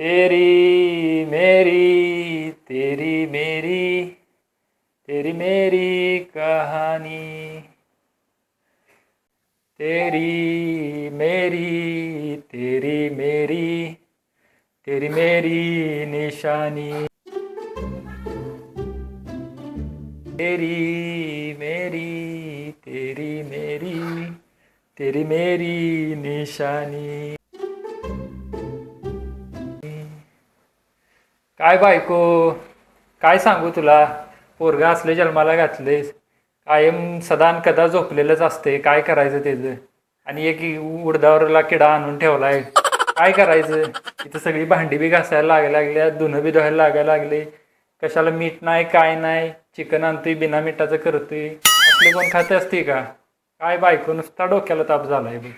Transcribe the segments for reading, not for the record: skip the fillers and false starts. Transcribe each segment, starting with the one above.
तेरी मेरी तेरी मेरी तेरी मेरी कहानी, तेरी मेरी तेरी मेरी तेरी मेरी निशानी, तेरी मेरी तेरी मेरी तेरी मेरी निशानी. काय बायको, काय सांगू तुला. पोरगा असले जन्माला घातलेस, कायम सदान कदा झोपलेलंच असते. काय करायचं त्याचं. आणि एक उडदावरला किडा आणून ठेवलाय. काय करायचं. इथं सगळी भांडी बी घासायला लागायला लागल्या, धुणं बी धुवायला लागायला लागले. कशाला मीठ नाही काय नाही, चिकन आणतोय बिना मिठाचं करतोय. आपले कोण खाते असते का. काय बायको नुसता डोक्याला ताप झालाय बघ.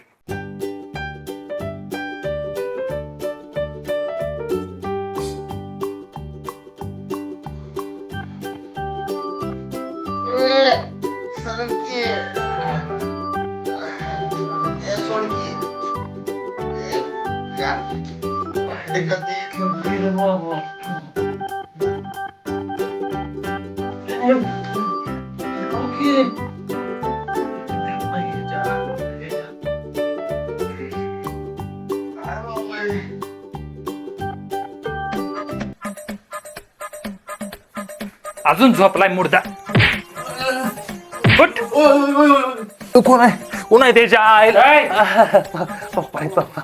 अजून झोपलाय मुर्दा. उठ. कोण आहे कोण आहे त्याच्या आईला. पप्पा आहे पप्पा.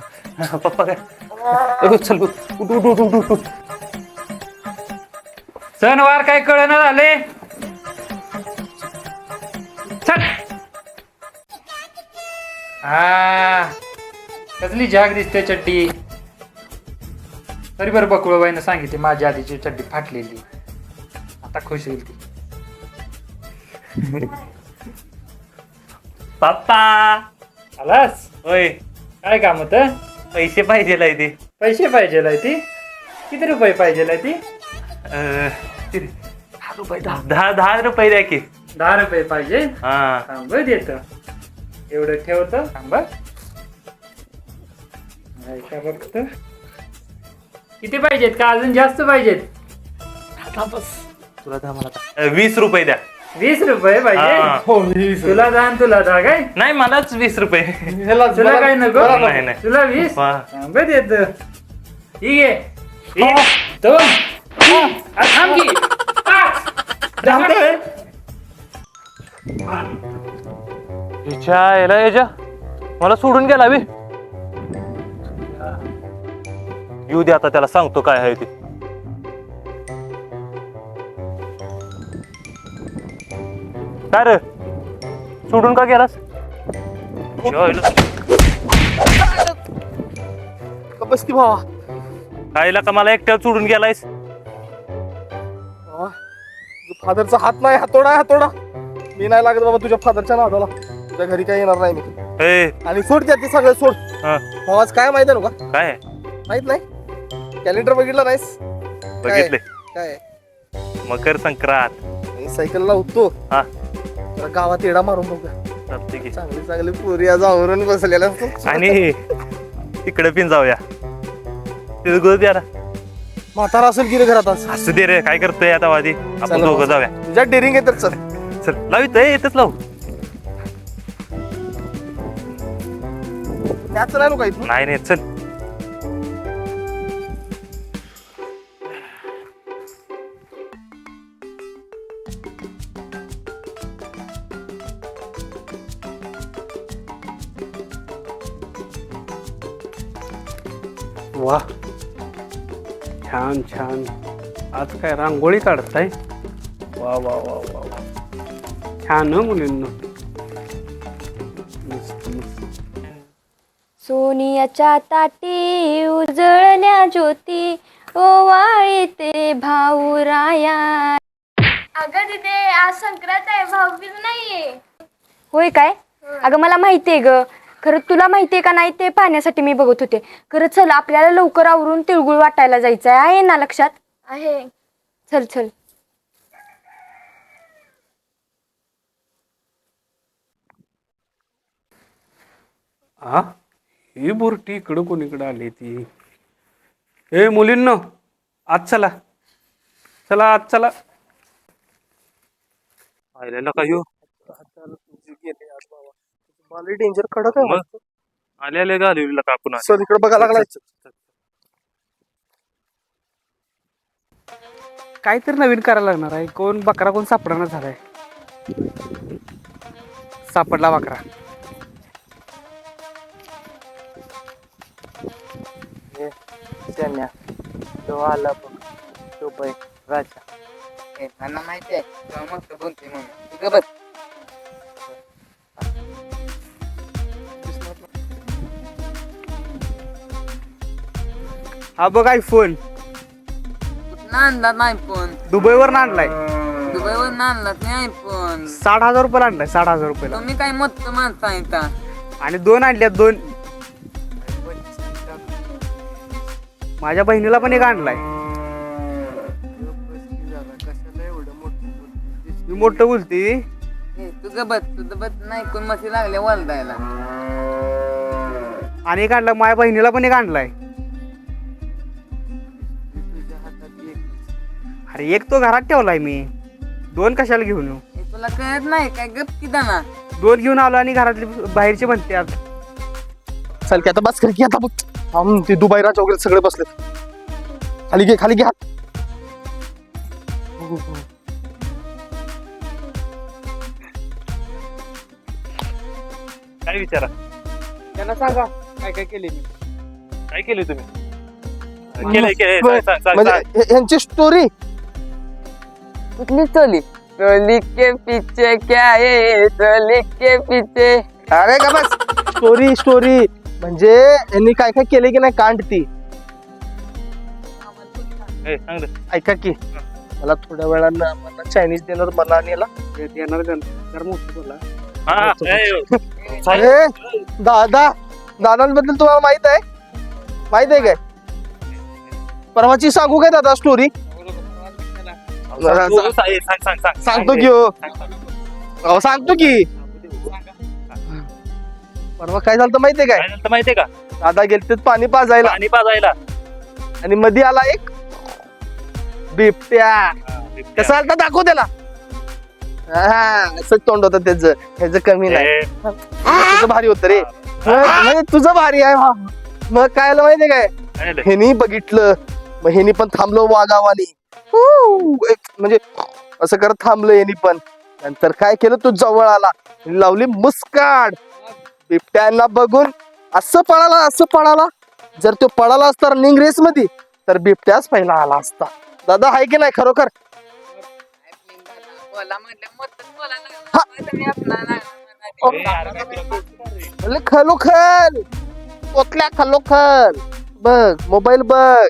पप्पा काय चल उठ उठ उठ उठ उठ. सणवार काय कळना झाले. चल. हा कसली झाग दिसते चड्डी. तरी बरं बकुळबाईनं सांगितली माझी आधीची चड्डी फाटलेली. आता खुश होईल ती. पप्पा आलास होय. काय काम होत. पैसे पाहिजे ते. पैसे पाहिजे ती. किती रुपये पाहिजे ती. 10 रुपये द्या की. 10 रुपये पाहिजे. हा थांब देत. एवढं ठेवतो. थांब का बघत. किती पाहिजेत का अजून जास्त पाहिजेत. तुला द्या मला 20 रुपये द्या. 20 रुपये पाहिजे. तुला जा तुला जा काय नाही मलाच 20 रुपये. तुला काय नको. नाही नाही तुला 20 थांब देत. ठीक आहे. 2 थांब की. 5 याच्या मला सोडून गेला बी. येऊ दे आता त्याला सांगतो काय आहे ते. काय रे सोडून का गेलास. बस की भावा. कायला का मला एकट्यावर सोडून गेलायस. फादरचा हात नाही. हातोडा हातोडा. मी नाही लागत बाबा तुझ्या फादरच्या नादाला. तुझ्या घरी काही येणार नाही मी. आणि सोड त्या ते सगळं सोड. भावाच काय माहित आहे का. काय माहित नाही. कॅलेंडर बघितलं नाहीस. बघितले. काय मकर संक्रांत. सायकल लावतो. हा गावात येडा मारून बघा. चांगली चांगली चांगली पोरी आज आवरून बसलेल्या असतात. आणि तिकडे पिन जाऊया. तिथे गोद द्या. म्हातारा असेल की रे घरात आज. असू दे रे काय करतोय आता वादी. आपण दोघं जाऊया. तुझ्या डेअरिंग आहे तर चल. चल लावित येतच लावू. त्याच नाही काही. नाही नाही चल. वा छान छान. आज काय रांगोळी काढताय. वा वा वा वा वा. छान मुलींना. मस्त मस्त. सोनियाच्या ताटी उजळल्या ज्योती ओवाळी ते भाऊराया. अगं तिथे आज संक्रांत आहे. भाऊबीज नाहीये. होय काय. अगं मला माहितीये ग. खरं तुला माहितीये का नाही ते पाहण्यासाठी मी बघत होते. खरं चल आपल्याला लवकर आवरून तिळगुळ वाटायला जायचं आहे ना लक्षात. आहे. चल चल. हा ही बुरटी इकडं कोणीकडं आली ती. ए मुलींनो, आज चला चला, आज चला. आलेला का यो मला डेंजर कडक आहे. मग आले आले घालवलेला का आपण सर इकडे बघायला लागलाय. काहीतरी नवीन करायला लागणार आहे. कोण बकरा कोण सापडणार झालाय. सापडला बकरा. तो आला बघ, तो बाई राजा. मला माहिती आहे तुला मस्त बोलते म्हणून तू बस. हा बघ आयफोन. कुठं आणला नाही पण दुबईवर आणलाय. दुबईवर आणला नाही पण 60,000 रुपये आणलाय. 60,000 रुपये. तुम्ही काय मोठं माणसं आहे का? आणि 2 आणल्यात. 2 माझ्या बहिणीला पण एक आणलाय. मी मोठं बोलते. तुझं बस नाही कोण मशी लागले वलदायला. आणि एक आणलं माझ्या बहिणीला पण एक आणलाय. अरे एक तो घरात ठेवलाय मी. 2 कशाला घेऊन येऊ. तुला कळत नाही काय गप की दाना. 2 घेऊन आलो आणि घरातली बाहेरचे म्हणते आज. चल की आता बस कर की आता बघ. ते दुबई राजा वगैरे सगळे बसलेत. खाली घे, खाली घे हात. काय विचारा. त्यांना सांगा काय काय केले मी. काय केले तुम्ही. केलंय केलंय. सांग, सांग, सांग, म्हणजे सांग. यांची स्टोरी कुठली चोली चोली के पीछे क्या है चोली के पीछे. अरे का बस. स्टोरी स्टोरी म्हणजे यांनी काय काय केले की नाही कांड ती ए, सांग रे. ऐका की. मला थोड्या वेळानं मला चायनीज देणार मला आणि याला. येणार जरा मोठं बोला. हा, अरे दादांबद्दल तुम्हाला माहित आहे काय परवाची सांगू काय दादा स्टोरी. सांग, सांग, सांग, सांग. सांगतो की हो. अहो, सांगतो की. परवा काय झालं माहितीये काय. काय झालं माहितीये का. दादा गेलते पाणी पाजायला पाणी पाजायला. आणि मध्ये आला एक बिबट्या. कसा आलता दाखव त्याला. असं तोंड होतं ह्याचं कमी नाही. तुझं भारी होतं रे. म्हणजे तुझं भारी आहे. मग काय आलं माहितीये काय. ह्यानी बघितलं मग ह्यानी पण थांबलो वागावानी. म्हणजे असं करत थांबलं ह्यानी पण. नंतर काय केलं तो जवळ आला लावली मुस्काड. बिबट्यांना बघून असं पळाला. जर तो पळाला असता रनिंग रेस मध्ये तर बिबट्याच पहिला आला असता. दादा आहे की नाही खरोखर. बोला म्हटलं मोठं बोलायला म्हणले खलोखल पोतल्या खलोखल. बघ मोबाईल बघ.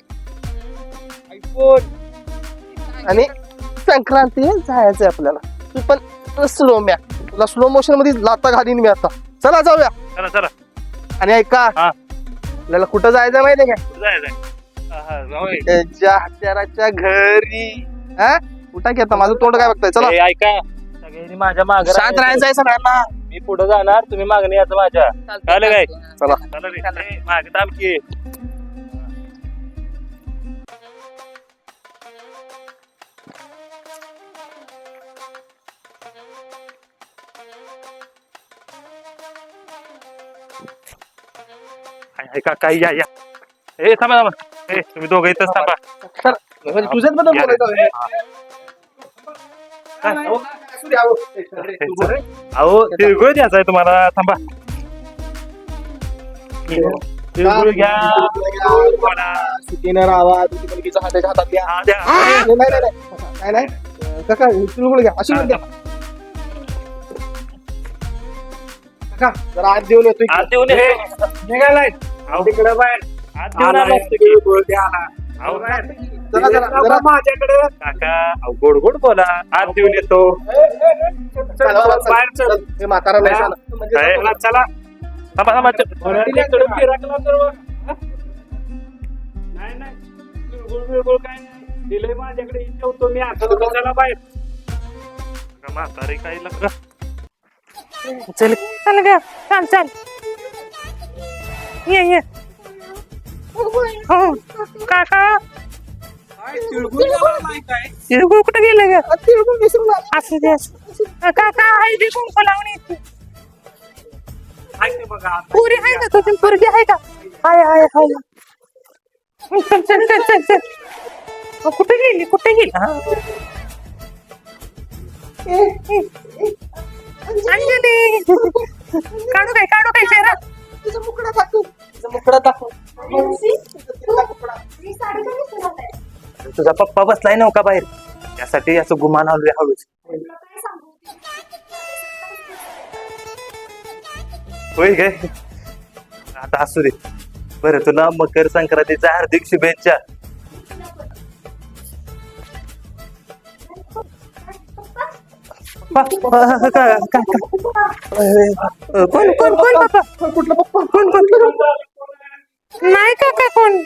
आणि संक्रांती जायचंय आपल्याला. तू पण स्लो मॅ तुला स्लो मोशन मध्ये लाता घालीन मी आता. चला जाऊया. चला चला. आणि ऐका हा. आपल्याला कुठं जायचं माहितीये काय. कुठं जायचंय. हा, जाऊया. त्याच्या हत्याराच्या घरी. हा कुठं घेता माझं तोंड काय बघताय. चला ए, ऐका सगळ्यांनी माझ्या मागे शांत राहायचं आहे सगळ्यांना. मी पुढे जाणार तुम्ही मागणी याचं माझ्या. कळलं काय. चला चला रे. ए, मागे थांब की. ऐका काय या या. ए थांबा थांबा. ए तुम्ही दोघं इथंच थांबा. म्हणजे तुझ्याच बद्दल या. बोलायचं. अहो तिळगुळ द्यायचा आहे तुम्हाला. थांबा. तिळगुळ घ्या. सुखीनं राहावा. तुझी मुलगीचा हाताच्या हातात घ्या. हा, द्या. नाही काका तिळगुळ घ्या. अशी घ्या काका. जरा आत देऊन येतो. आत देऊन ये. निघालाय तिकडे बाहेर. आत देऊन आला असतं की. अहो, माझ्याकडे काका अहो, गोड गोड बोला. आत देऊन येतो. बाहेर चल. हे म्हातारा नाही झालं. काय? चला चला. थांबा थांबा. इकडे फिरकला तर नाही नाही बिळगुळ काय नाही दिलंय माझ्याकडे. इथे होतो मी आता. चला बाहेर. काका, म्हातारी काय लग्न. चल चल ग चल चल ये ये हो काका तिळगुळ कुठे गेलं ग असं दे काका आहे ते कुंकू लावून येते पुरी आहे का तुझी पोरगी आहे का आहे चल चल चल चल चल कुठे गेली हा. अंजली काढू काय चेहरा तुझा पप्पा बसलाय नव्हता बाहेर त्यासाठी असं गुमान आलोय हळूच होय काय आता असू दे बरं तुला मकर संक्रांतीच्या हार्दिक शुभेच्छा कोण बाबा कुठला पप्पा कोण नाही काका कोण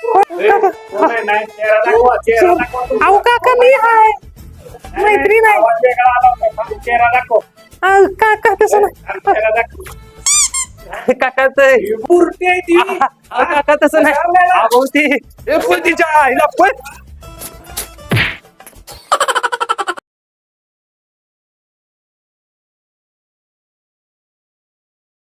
अहो काका मी हाय मैत्री नाही काका तसं नाही काका काका तसं नाही